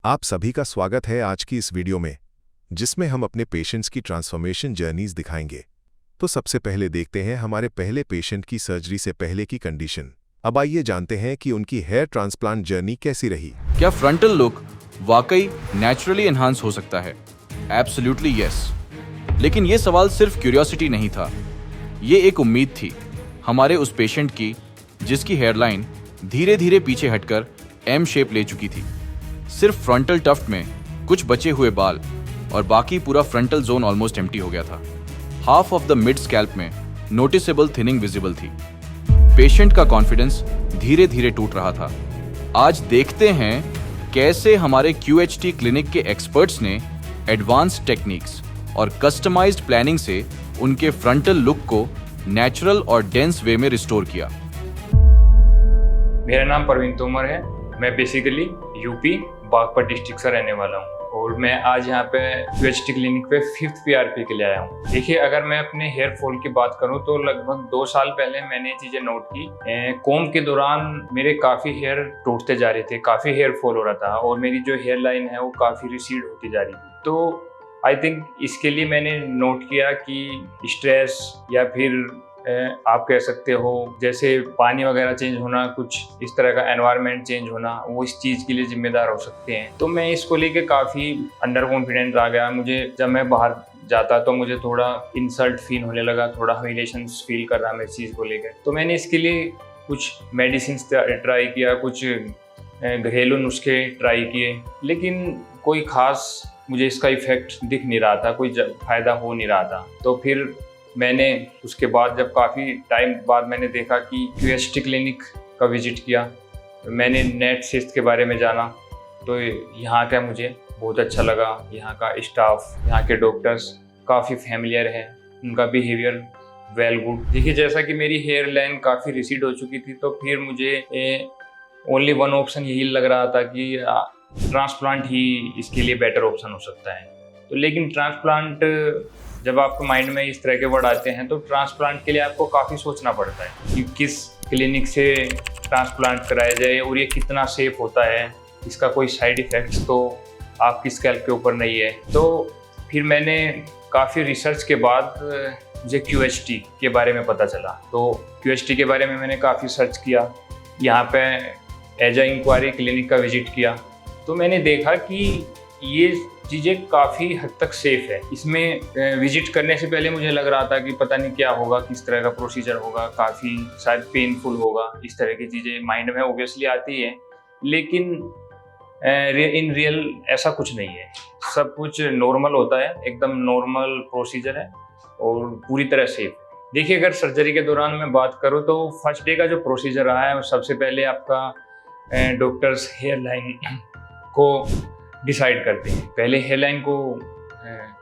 आप सभी का स्वागत है आज की इस वीडियो में, जिसमें हम अपने पेशेंट्स की ट्रांसफॉर्मेशन जर्नीज दिखाएंगे। तो सबसे पहले देखते हैं हमारे पहले पेशेंट की सर्जरी से पहले की कंडीशन। अब आइए जानते हैं कि उनकी हेयर ट्रांसप्लांट जर्नी कैसी रही। क्या फ्रंटल लुक वाकई नेचुरली एनहांस हो सकता है? Absolutely yes. लेकिन ये सवाल सिर्फ क्यूरियोसिटी नहीं था, ये एक उम्मीद थी हमारे उस पेशेंट की जिसकी हेयरलाइन धीरे धीरे पीछे हटकर एम शेप ले चुकी थी। सिर्फ फ्रंटल टफ्ट में कुछ बचे हुए बाल और बाकी पूरा फ्रंटल जोन ऑलमोस्ट एम्प्टी हो गया था। Half of the mid scalp में नोटिसेबल थिनिंग विजिबल थी। पेशेंट का कॉन्फिडेंस धीरे धीरे टूट रहा था। आज देखते हैं कैसे हमारे QHT क्लिनिक के एक्सपर्ट्स ने एडवांस टेक्निक्स और कस्टमाइज्ड प्लानिंग से उनके फ्रंटल लुक को नेचुरल और डेंस वे में रिस्टोर किया। मेरा नाम परवीन तोमर है। मैं बेसिकली यूपी बागपत डिस्ट्रिक्ट से रहने वाला हूँ और मैं आज यहाँ पे QHT क्लिनिक पे 5th PRP के लिए आया हूँ। देखिए, अगर मैं अपने हेयर फॉल की बात करूँ तो लगभग 2 साल पहले मैंने ये चीज़ें नोट की। कॉम्ब के दौरान मेरे काफ़ी हेयर टूटते जा रहे थे, काफ़ी हेयर फॉल हो रहा था और मेरी जो हेयर लाइन है वो काफ़ी रिसीड होती जा रही थी। तो आई थिंक इसके लिए मैंने नोट किया कि स्ट्रेस या फिर आप कह सकते हो जैसे पानी वगैरह चेंज होना, कुछ इस तरह का एनवायरनमेंट चेंज होना, वो इस चीज़ के लिए जिम्मेदार हो सकते हैं। तो मैं इसको लेके काफ़ी अंडर कॉन्फिडेंट आ गया। मुझे जब मैं बाहर जाता तो मुझे थोड़ा इंसल्ट फील होने लगा, थोड़ा ह्यूमिलिएशन फील कर रहा मैं इस चीज़ को लेकर। तो मैंने इसके लिए कुछ मेडिसिन ट्राई किया, कुछ घरेलू नुस्खे ट्राई किए, लेकिन कोई ख़ास मुझे इसका इफ़ेक्ट दिख नहीं रहा था, कोई फ़ायदा हो नहीं रहा था। तो फिर मैंने उसके बाद जब काफ़ी टाइम बाद मैंने देखा कि QHT क्लिनिक का विज़िट किया, मैंने नेट सिस्ट के बारे में जाना, तो यहाँ का मुझे बहुत अच्छा लगा। यहाँ का स्टाफ, यहाँ के डॉक्टर्स काफ़ी फैमिलियर हैं, उनका बिहेवियर वेल गुड। देखिए, जैसा कि मेरी हेयर लाइन काफ़ी रिसीड हो चुकी थी, तो फिर मुझे ओनली वन ऑप्शन यही लग रहा था कि ट्रांसप्लांट ही इसके लिए बेटर ऑप्शन हो सकता है। तो लेकिन ट्रांसप्लांट, जब आपके माइंड में इस तरह के वर्ड आते हैं तो ट्रांसप्लांट के लिए आपको काफ़ी सोचना पड़ता है कि किस क्लिनिक से ट्रांसप्लांट कराया जाए और ये कितना सेफ होता है, इसका कोई साइड इफ़ेक्ट्स तो आपकी स्कैल्प के ऊपर नहीं है। तो फिर मैंने काफ़ी रिसर्च के बाद मुझे QHT के बारे में पता चला। तो QHT के बारे में मैंने काफ़ी सर्च किया, यहाँ पे एज अ इंक्वायरी क्लिनिक का विजिट किया, तो मैंने देखा कि ये चीज़ें काफ़ी हद तक सेफ़ है। इसमें विजिट करने से पहले मुझे लग रहा था कि पता नहीं क्या होगा, किस तरह का प्रोसीजर होगा, काफ़ी शायद पेनफुल होगा, इस तरह की चीज़ें माइंड में ऑब्वियसली आती है। लेकिन इन रियल ऐसा कुछ नहीं है, सब कुछ नॉर्मल होता है, एकदम नॉर्मल प्रोसीजर है और पूरी तरह सेफ। देखिए, अगर सर्जरी के दौरान मैं बात करूँ तो फर्स्ट डे का जो प्रोसीजर रहा है, सबसे पहले आपका डॉक्टर्स हेयर लाइन को डिसाइड करते हैं। पहले हेयरलाइन को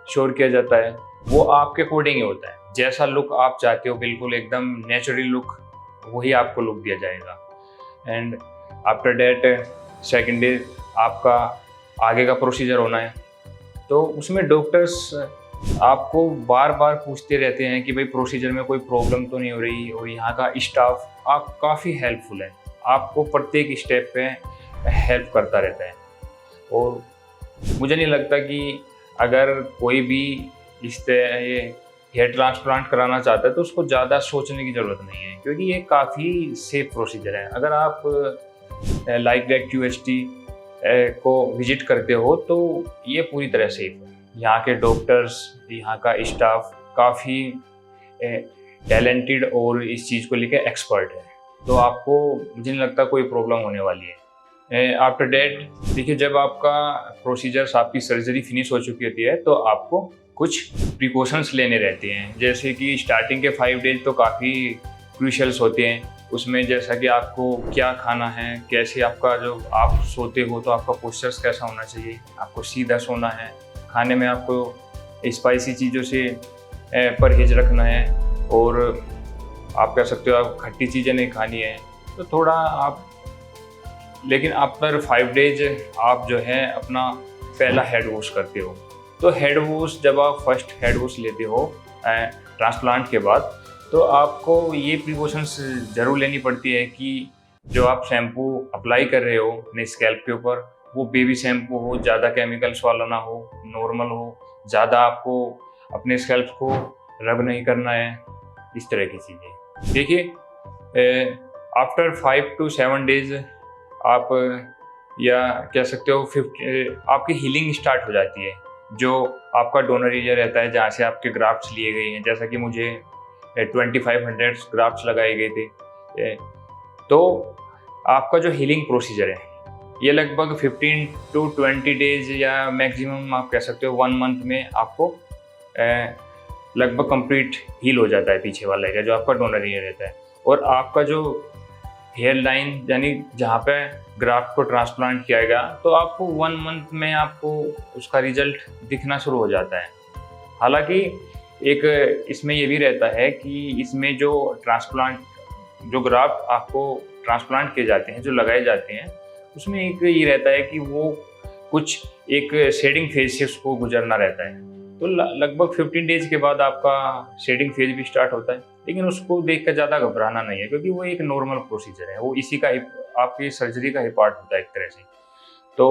श्योर किया जाता है, वो आपके अकॉर्डिंग ही होता है। जैसा लुक आप चाहते हो, बिल्कुल एकदम नेचुरल लुक, वही आपको लुक दिया जाएगा। And after that second day आपका आगे का प्रोसीजर होना है। तो उसमें डॉक्टर्स आपको बार बार पूछते रहते हैं कि भाई प्रोसीजर में कोई प्रॉब्लम तो नहीं हो रही, और यहाँ का स्टाफ आप काफ़ी हेल्पफुल है, आपको प्रत्येक स्टेप पे हेल्प करता रहता है। और मुझे नहीं लगता कि अगर कोई भी इस तरह ये हेयर ट्रांसप्लांट कराना चाहता है तो उसको ज़्यादा सोचने की ज़रूरत नहीं है, क्योंकि ये काफ़ी सेफ प्रोसीजर है। अगर आप लाइक दैट QHT को विजिट करते हो तो ये पूरी तरह सेफ है। यहाँ के डॉक्टर्स, यहाँ का स्टाफ काफ़ी टैलेंटेड और इस चीज़ को लेकर एक्सपर्ट है, तो आपको मुझे नहीं लगता कोई प्रॉब्लम होने वाली है। आफ्टर डेट देखिए, जब आपका प्रोसीजर्स, आपकी सर्जरी फिनिश हो चुकी होती है तो आपको कुछ प्रिकॉशंस लेने रहते हैं। जैसे कि स्टार्टिंग के 5 डेज तो काफ़ी क्रूशियल्स होते हैं। उसमें जैसा कि आपको क्या खाना है, कैसे आपका जो आप सोते हो तो आपका पोस्चर्स कैसा होना चाहिए, आपको सीधा सोना है, खाने में आपको स्पाइसी चीज़ों से परहेज रखना है, और आप कह सकते हो आप खट्टी चीज़ें नहीं खानी है। तो थोड़ा आप, लेकिन आफ्टर 5 डेज आप जो है अपना पहला हेड वॉश करते हो। तो हेड वॉश, जब आप फर्स्ट हेड वॉश लेते हो ट्रांसप्लांट के बाद, तो आपको ये प्रिकॉशंस ज़रूर लेनी पड़ती है कि जो आप शैम्पू अप्लाई कर रहे हो अपने स्कैल्प के ऊपर, वो बेबी शैम्पू हो, ज़्यादा केमिकल्स वाला ना हो, नॉर्मल हो, ज़्यादा आपको अपने स्कैल्प को रब नहीं करना है, इस तरह की चीज़ें। देखिए आफ्टर 5 to 7 डेज आप या कह सकते हो 50 आपकी हीलिंग स्टार्ट हो जाती है। जो आपका डोनर एरिया रहता है जहाँ से आपके ग्राफ्ट्स लिए गए हैं, जैसा कि मुझे 2500 ग्राफ्ट्स लगाए गए थे, तो आपका जो हीलिंग प्रोसीजर है ये लगभग 15 to 20 डेज या मैक्सिमम आप कह सकते हो 1 मंथ में आपको लगभग कंप्लीट हील हो जाता है पीछे वाला एरिया जो आपका डोनर एरिया रहता है। और आपका जो हेयर लाइन यानी जहाँ पे ग्राफ्ट को ट्रांसप्लांट किया गया, तो आपको 1 मंथ में आपको उसका रिजल्ट दिखना शुरू हो जाता है। हालांकि एक इसमें ये भी रहता है कि इसमें जो ग्राफ्ट आपको ट्रांसप्लांट किए जाते हैं, जो लगाए जाते हैं, उसमें एक ये रहता है कि वो कुछ एक शेडिंग फेज से उसको गुजरना रहता है। तो लगभग 15 डेज के बाद आपका शेडिंग फेज भी स्टार्ट होता है, लेकिन उसको देख कर ज़्यादा घबराना नहीं है, क्योंकि वो एक नॉर्मल प्रोसीजर है, वो इसी का ही आपकी सर्जरी का ही पार्ट होता है एक तरह से। तो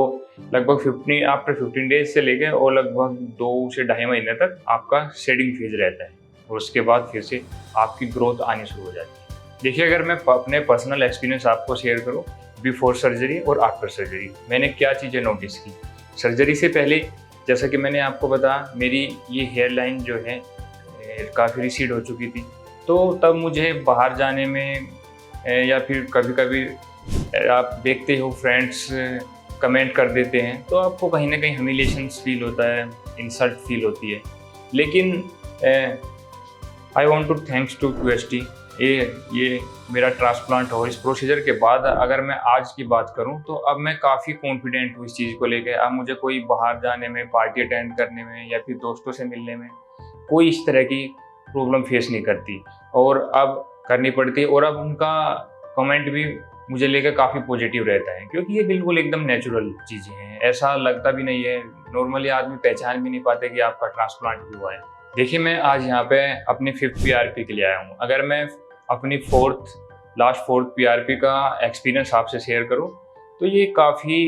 लगभग आफ्टर 15 डेज से लेकर और लगभग 2 से ढाई महीने तक आपका शेडिंग फेज रहता है, और उसके बाद फिर से आपकी ग्रोथ आनी शुरू हो जाती है। देखिए, अगर मैं अपने पर्सनल एक्सपीरियंस आपको शेयर करूँ बिफोर सर्जरी और आफ्टर सर्जरी, मैंने क्या चीज़ें नोटिस की। सर्जरी से पहले जैसा कि मैंने आपको बताया, मेरी ये हेयर लाइन जो है काफ़ी रिसीड हो चुकी थी, तो तब मुझे बाहर जाने में या फिर कभी कभी आप देखते हो फ्रेंड्स कमेंट कर देते हैं, तो आपको कहीं ना कहीं ह्यूमिलिएशंस फील होता है, इंसल्ट फील होती है। लेकिन I want to thanks to QST, ये मेरा ट्रांसप्लांट हो इस प्रोसीजर के बाद अगर मैं आज की बात करूं तो अब मैं काफ़ी कॉन्फिडेंट हूँ इस चीज़ को लेकर। अब मुझे कोई बाहर जाने में, पार्टी अटेंड करने में या फिर दोस्तों से मिलने में कोई इस तरह की प्रॉब्लम फेस नहीं करती, और अब करनी पड़ती है। और अब उनका कमेंट भी मुझे लेकर काफ़ी पॉजिटिव रहता है, क्योंकि ये बिल्कुल एकदम नेचुरल चीज़ें हैं, ऐसा लगता भी नहीं है। नॉर्मली आदमी पहचान भी नहीं पाते कि आपका ट्रांसप्लांट भी हुआ है। देखिए, मैं आज यहाँ पे अपनी 5th PRP के लिए आया हूँ। अगर मैं अपनी लास्ट फोर्थ PRP का एक्सपीरियंस आपसे शेयर करूं तो ये काफ़ी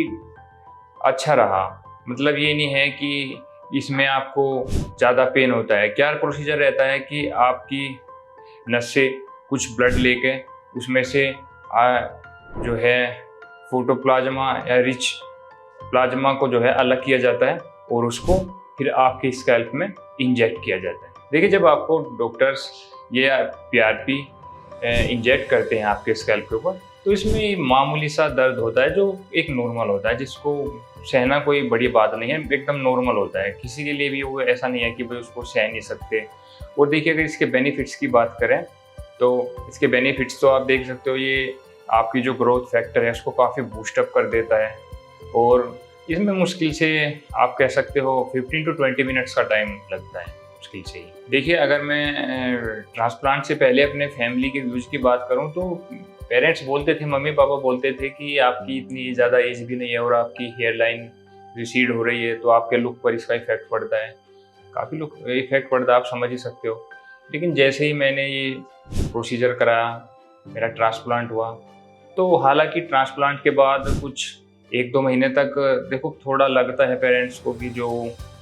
अच्छा रहा। मतलब ये नहीं है कि इसमें आपको ज़्यादा पेन होता है। क्या प्रोसीजर रहता है कि आपकी नस से कुछ ब्लड लेके उसमें से जो है फोटोप्लाज्मा या रिच प्लाज्मा को जो है अलग किया जाता है, और उसको फिर आपके स्कैल्प में इंजेक्ट किया जाता है। देखिए, जब आपको डॉक्टर्स ये PRP इंजेक्ट करते हैं आपके स्कैल्प के ऊपर, तो इसमें मामूली सा दर्द होता है जो एक नॉर्मल होता है, जिसको सहना कोई बड़ी बात नहीं है, एकदम नॉर्मल होता है। किसी के लिए भी वो ऐसा नहीं है कि भाई उसको सह नहीं सकते। और देखिए, अगर इसके बेनिफिट्स की बात करें तो इसके बेनिफिट्स तो आप देख सकते हो, ये आपकी जो ग्रोथ फैक्टर है उसको काफ़ी बूस्टअप कर देता है, और इसमें मुश्किल से आप कह सकते हो 15 to 20 मिनट्स का टाइम लगता है मुश्किल से ही। देखिए, अगर मैं ट्रांसप्लांट से पहले अपने फैमिली के व्यूज़ की बात करूं तो पेरेंट्स बोलते थे, मम्मी पापा बोलते थे कि आपकी इतनी ज़्यादा एज भी नहीं है और आपकी हेयर लाइन रिसीड हो रही है, तो आपके लुक पर इसका इफेक्ट पड़ता है, काफ़ी लुक इफेक्ट पड़ता है, आप समझ ही सकते हो। लेकिन जैसे ही मैंने ये प्रोसीजर कराया, मेरा ट्रांसप्लांट हुआ, तो हालांकि ट्रांसप्लांट के बाद कुछ 1-2 महीने तक देखो थोड़ा लगता है पेरेंट्स को कि जो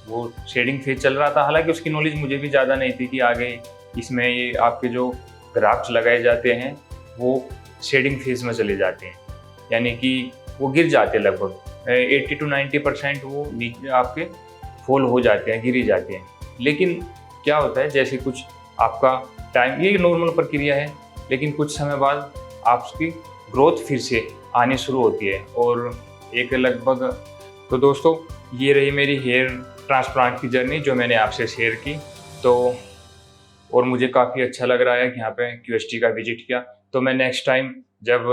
वो शेडिंग फेज चल रहा था, हालांकि उसकी नॉलेज मुझे भी ज़्यादा नहीं थी कि आगे इसमें ये आपके जो ग्राफ्ट्स लगाए जाते हैं वो शेडिंग फेज में चले जाते हैं, यानी कि वो गिर जाते हैं। लगभग 80 to 90% वो नीचे आपके फॉल हो जाते हैं, गिर ही जाते हैं। लेकिन क्या होता है, जैसे कुछ आपका टाइम, ये नॉर्मल प्रक्रिया है, लेकिन कुछ समय बाद आपकी ग्रोथ फिर से आनी शुरू होती है, और एक लगभग। तो दोस्तों, ये रही मेरी हेयर ट्रांसप्लांट की जर्नी जो मैंने आपसे शेयर की। तो और मुझे काफ़ी अच्छा लग रहा है कि यहाँ पे QST का विजिट किया। तो मैं नेक्स्ट टाइम जब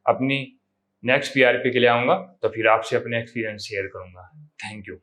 अपनी नेक्स्ट PRP के लिए आऊँगा तो फिर आपसे अपने एक्सपीरियंस शेयर करूँगा। Thank you.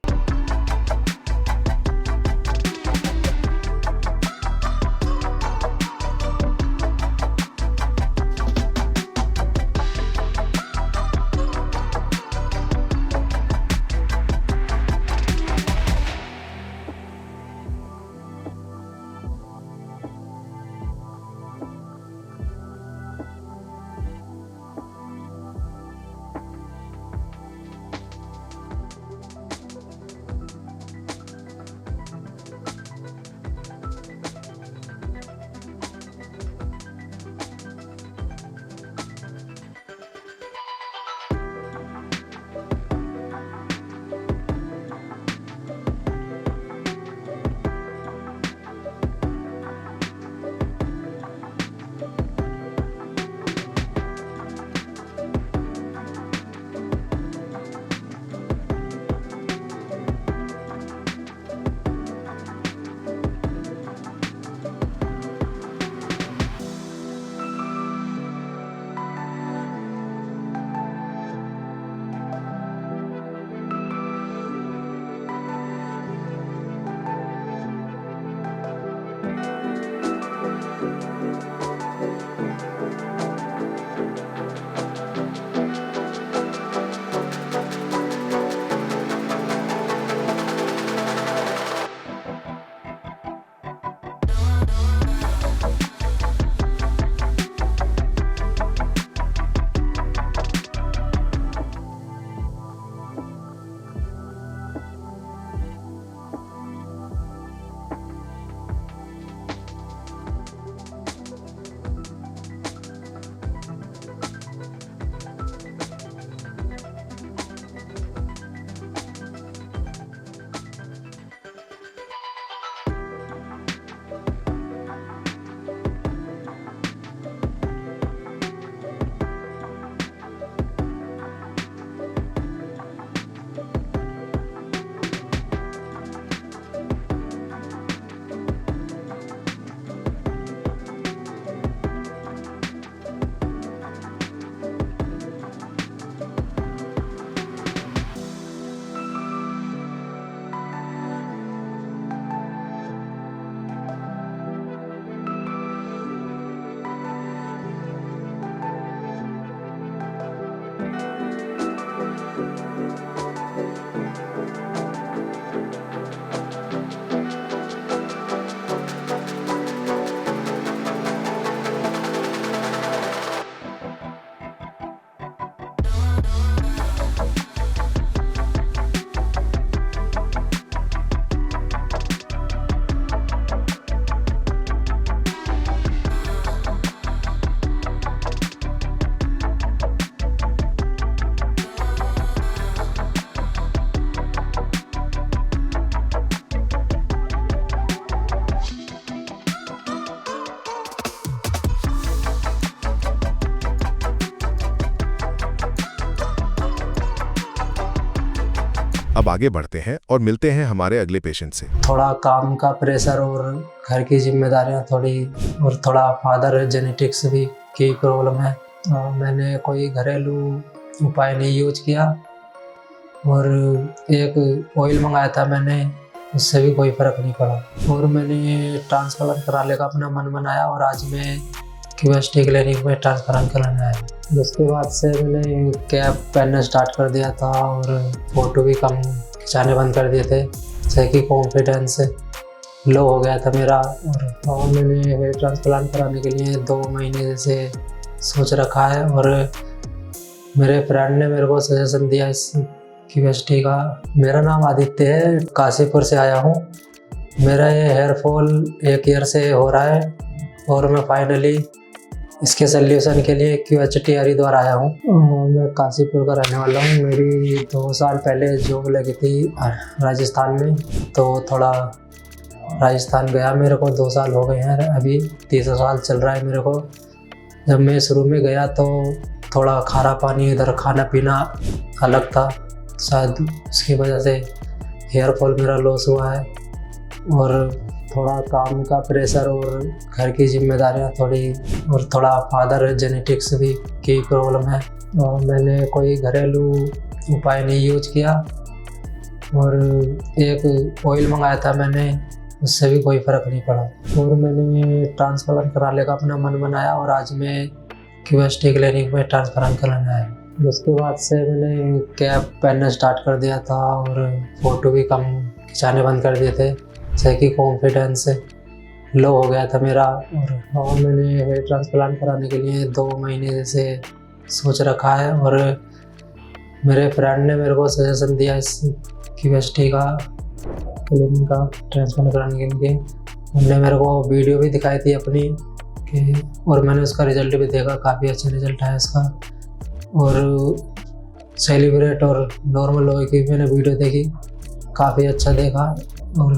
अब आगे बढ़ते हैं और मिलते हैं हमारे अगले पेशेंट से। थोड़ा काम का प्रेशर और घर की जिम्मेदारियां थोड़ी, और थोड़ा फादर जेनेटिक्स भी की प्रॉब्लम है। मैंने कोई घरेलू उपाय नहीं यूज किया, और एक ऑयल मंगाया था मैंने, उससे भी कोई फ़र्क नहीं पड़ा। और मैंने ट्रांसप्लांट कराने का अपना मन बनाया, और आज मैं क्यूएसटी क्लिनिक में ट्रांसप्लांट कराने आया। उसके बाद से मैंने कैप पहनना स्टार्ट कर दिया था, और फ़ोटो भी कम खिंचाने बंद कर दिए थे, जैसे कि कॉन्फिडेंस लो हो गया था मेरा। और मैंने हेयर ट्रांसप्लांट कराने के लिए 2 महीने से सोच रखा है, और मेरे फ्रेंड ने मेरे को सजेशन दिया इस क्यूएसटी का। मेरा नाम आदित्य है, काशीपुर से आया हूँ। मेरा ये हेयर फॉल 1 ईयर से हो रहा है, और मैं फाइनली इसके सोल्यूशन के लिए क्यूएचटी हरिद्वार आया हूँ। मैं काशीपुर का रहने वाला हूँ। मेरी 2 साल पहले जॉब लगी थी राजस्थान में, तो थोड़ा राजस्थान गया, मेरे को 2 साल हो गए हैं, अभी 3 साल चल रहा है मेरे को। जब मैं शुरू में गया तो थोड़ा खारा पानी, इधर खाना पीना अलग था, शायद उसकी वजह से हेयर फॉल मेरा लॉस हुआ है। और थोड़ा काम का प्रेशर और घर की जिम्मेदारियां थोड़ी, और थोड़ा फादर जेनेटिक्स भी की प्रॉब्लम है। और मैंने कोई घरेलू उपाय नहीं यूज किया, और एक ऑयल मंगाया था मैंने, उससे भी कोई फ़र्क नहीं पड़ा। और मैंने ट्रांसप्लांट कराने का अपना मन बनाया, और आज मैं क्यूएसटी क्लिनिक में ट्रांसप्लांट कराने आया। उसके बाद से मैंने कैप पहनना स्टार्ट कर दिया था, और फ़ोटो भी कम खिंचाने बंद कर दिए थे, जैसे कि कॉन्फिडेंस लो हो गया था मेरा। और मैंने हेयर ट्रांसप्लांट कराने के लिए 2 महीने से सोच रखा है, और मेरे फ्रेंड ने मेरे को सजेशन दिया इस क्यूएसटी का क्लिनिक का ट्रांसप्लांट कराने के लिए। उन्होंने मेरे को वीडियो भी दिखाई थी अपनी कि, और मैंने उसका रिजल्ट भी देखा, काफ़ी अच्छा रिजल्ट आया इसका। और सेलिब्रेट और नॉर्मल लोगों की मैंने वीडियो देखी, काफ़ी अच्छा देखा, और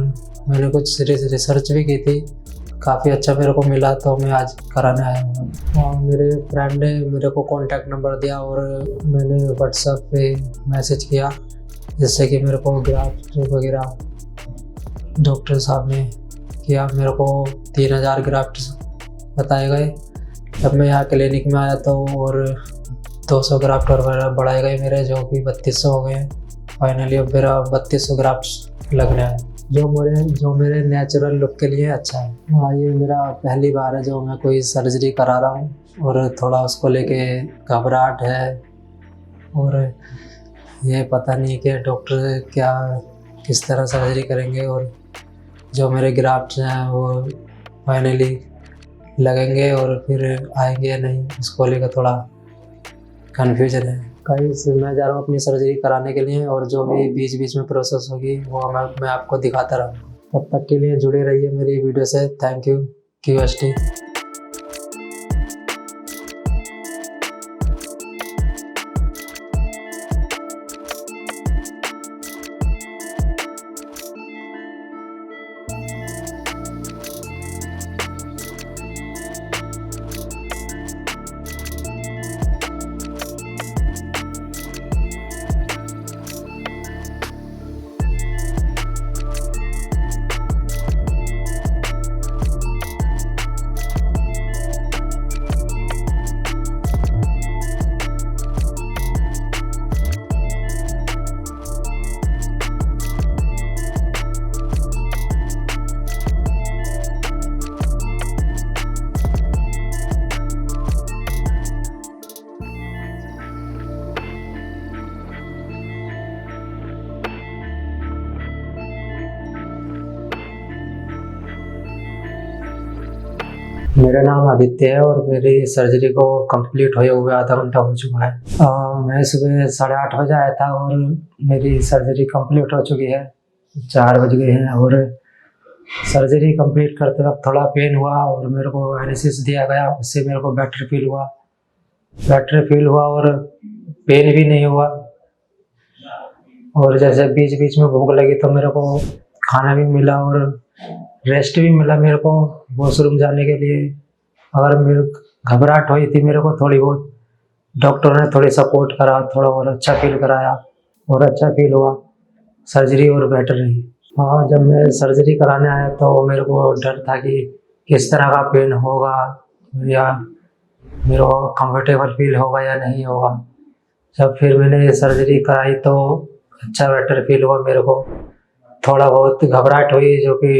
मैंने कुछ रिसर्च भी की थी, काफ़ी अच्छा मेरे को मिला, तो मैं आज कराने आया हूँ। और मेरे फ्रेंड ने मेरे को कॉन्टैक्ट नंबर दिया, और मैंने व्हाट्सएप पे मैसेज किया, जिससे कि मेरे को ग्राफ्ट वगैरह डॉक्टर साहब ने किया। मेरे को 3000 ग्राफ्ट बताए गए। जब मैं यहाँ क्लिनिक में आया तो और 200 ग्राफ्ट और बढ़ाए गए मेरे, जो कि 3200 हो गए। फाइनली अब मेरा 3200 ग्राफ्ट लगना है, जो मेरे नेचुरल लुक के लिए अच्छा है। हाँ, ये मेरा पहली बार है जो मैं कोई सर्जरी करा रहा हूँ, और थोड़ा उसको लेके घबराहट है, और ये पता नहीं कि डॉक्टर क्या किस तरह सर्जरी करेंगे, और जो मेरे ग्राफ्ट हैं वो फाइनली लगेंगे और फिर आएंगे या नहीं, इसको लेकर थोड़ा कन्फ्यूजन है। कहीं मैं जा रहा हूँ अपनी सर्जरी कराने के लिए, और जो भी बीच बीच में प्रोसेस होगी वो मैं आपको दिखाता रहूँगा। तब तक के लिए जुड़े रहिए मेरी वीडियो से। Thank you क्यूएसटी। मेरा नाम आदित्य है, और मेरी सर्जरी को कंप्लीट हुए हुए आधा घंटा हो चुका है। मैं सुबह 8:30 बजे आया था, और मेरी सर्जरी कंप्लीट हो चुकी है। 4 बज गए हैं, और सर्जरी कंप्लीट करते वक्त थोड़ा पेन हुआ, और मेरे को एनेस्थीसिया दिया गया, उससे मेरे को बेटर फील हुआ और पेन भी नहीं हुआ। और जैसे बीच बीच में भूख लगी तो मेरे को खाना भी मिला, और रेस्ट भी मिला मेरे को वॉशरूम जाने के लिए। अगर मेरे घबराहट हुई थी मेरे को थोड़ी बहुत, डॉक्टर ने थोड़ी सपोर्ट करा, थोड़ा और अच्छा फील कराया, और अच्छा फील हुआ। सर्जरी और बेटर रही। हाँ, जब मैं सर्जरी कराने आया तो मेरे को डर था कि किस तरह का पेन होगा या मेरे को कंफर्टेबल फील होगा या नहीं होगा। जब फिर मैंने सर्जरी कराई तो अच्छा बेटर फील हुआ मेरे को। थोड़ा बहुत घबराहट हुई जो कि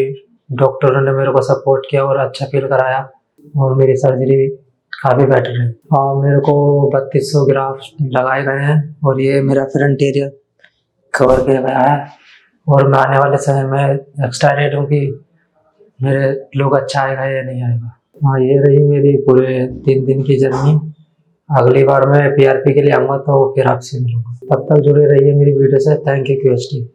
डॉक्टरों ने मेरे को सपोर्ट किया और अच्छा फील कराया और मेरी सर्जरी काफ़ी बेटर है। हाँ, मेरे को 3200 ग्राफ्ट लगाए गए हैं और ये मेरा फ्रंट एरिया कवर किया गया है और मैं आने वाले समय में एक्साइटेड हूँ कि मेरे लोग अच्छा आएगा या नहीं आएगा। हाँ, ये रही मेरी पूरे 3 दिन की जर्नी। अगली बार मैं PRP के लिए आऊँगा तो फिर आपसे मिलूँगा। तब तक जुड़े रहिए मेरी वीडियो से। Thank you QST।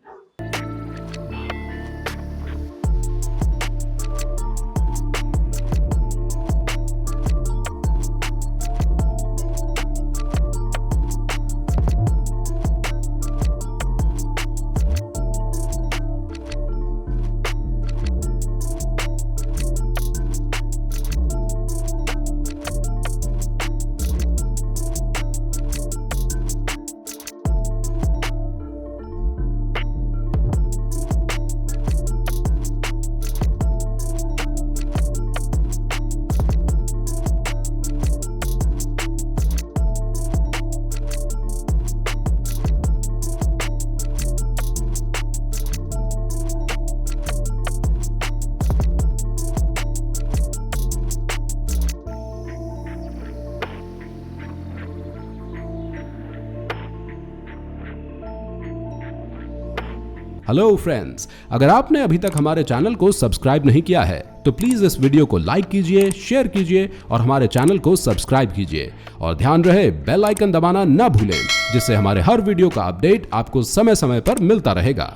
Hello friends, अगर आपने अभी तक हमारे चैनल को सब्सक्राइब नहीं किया है तो प्लीज इस वीडियो को लाइक कीजिए, शेयर कीजिए और हमारे चैनल को सब्सक्राइब कीजिए। और ध्यान रहे बेल आइकन दबाना ना भूलें, जिससे हमारे हर वीडियो का अपडेट आपको समय समय पर मिलता रहेगा।